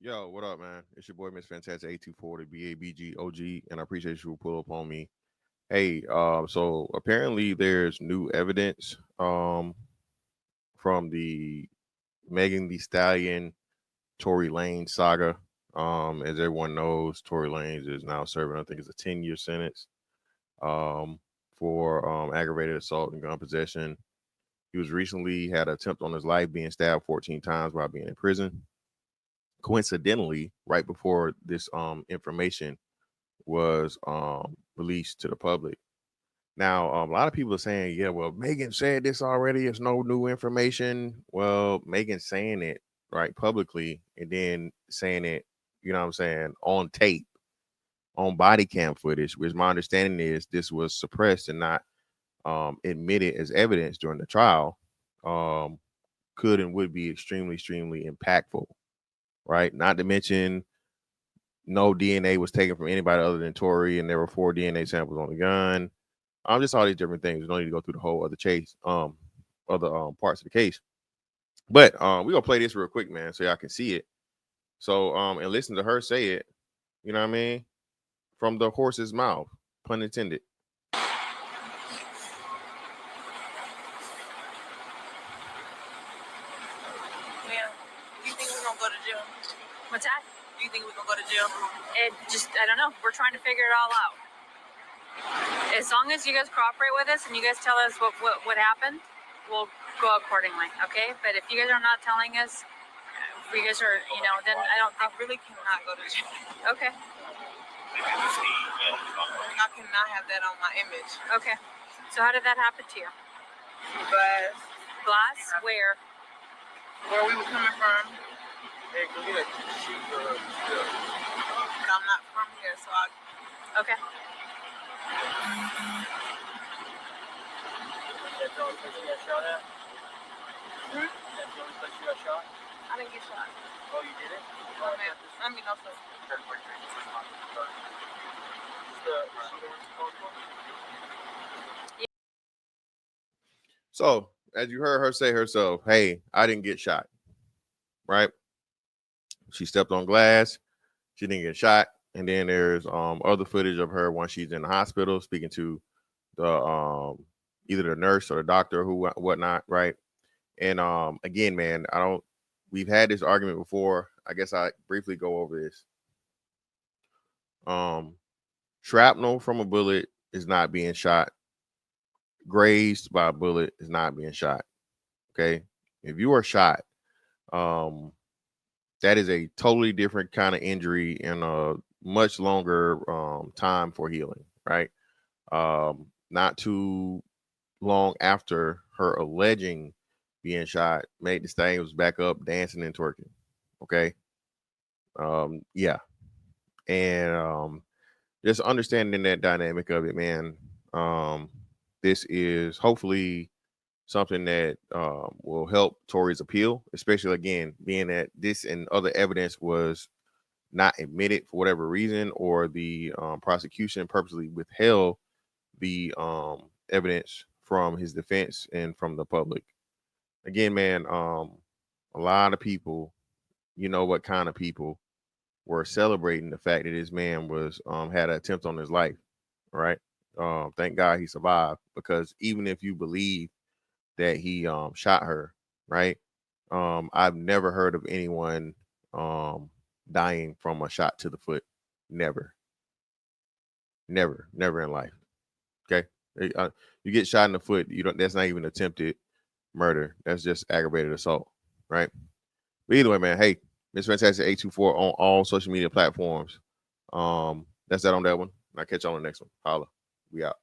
Yo, what up, man? It's your boy, Miss Fantastic 824, the BABGOG, and I appreciate you pull up on me. Hey, so apparently there's new evidence from the Megan Thee Stallion Tory Lanez saga. As everyone knows, Tory Lanez is now serving, I think it's a 10-year sentence um for aggravated assault and gun possession. He was recently had an attempt on his life, being stabbed 14 times while being in prison. Coincidentally, right before this information was released to the public. Now, a lot of people are saying, yeah, well, Megan said this already. It's no new information. Well, Megan's saying it right publicly and then saying it, you know what I'm saying, on tape, on body cam footage, which my understanding is this was suppressed and not admitted as evidence during the trial, um, could and would be extremely, extremely impactful, right? Not to mention no DNA was taken from anybody other than Tory, and there were 4 DNA samples on the gun. Just all these different things. We don't need to go through the whole other chase, other parts of the case. But we're gonna play this real quick, man, so y'all can see it. So and listen to her say it, you know what I mean? From the horse's mouth, pun intended. Yeah. Do you think we're gonna go to jail? What's that? Do you think we're gonna go to jail? I don't know. We're trying to figure it all out. As long as you guys cooperate with us and you guys tell us what happened, we'll go accordingly, okay? But if you guys are not telling us, if you guys are, then I don't think... I really cannot go to jail. Okay. I cannot have that on my image. Okay. So how did that happen to you? Glass. Glass? Where? Where we were coming from. Hey, can we shoot but I'm not from here, so I... Okay. That's the only place you got shot at? Hmm? That's the only place you got shot? I didn't get shot. Oh, you didn't? Oh, man. I mean, also... So, as you heard her say herself, hey, I didn't get shot, right? She stepped on glass. She didn't get shot. And then there's other footage of her when she's in the hospital speaking to the either the nurse or the doctor who whatnot, right? And again, man, we've had this argument before. I guess I briefly go over this. Shrapnel from a bullet is not being shot. Grazed by a bullet is not being shot. Okay. If you are shot, that is a totally different kind of injury and a much longer time for healing, right? Not too long after her alleging being shot, Meg Thee Stallion was back up dancing and twerking. Okay. Yeah. And just understanding that dynamic of it, man. This is hopefully something that will help Tory's appeal, especially again, being that this and other evidence was not admitted for whatever reason, or the prosecution purposely withheld the evidence from his defense and from the public. Again, man, a lot of people, you know what kind of people, were celebrating the fact that this man was had an attempt on his life. Right. Thank God he survived, because even if you believe that he shot her, right? I've never heard of anyone dying from a shot to the foot. Never, never in life. Okay, you get shot in the foot, you don't. That's not even attempted murder. That's just aggravated assault, right? But either way, man. Hey, Miss Fantastic 824 on all social media platforms. That's that on that one. I'll catch you on the next one. Holla, we out.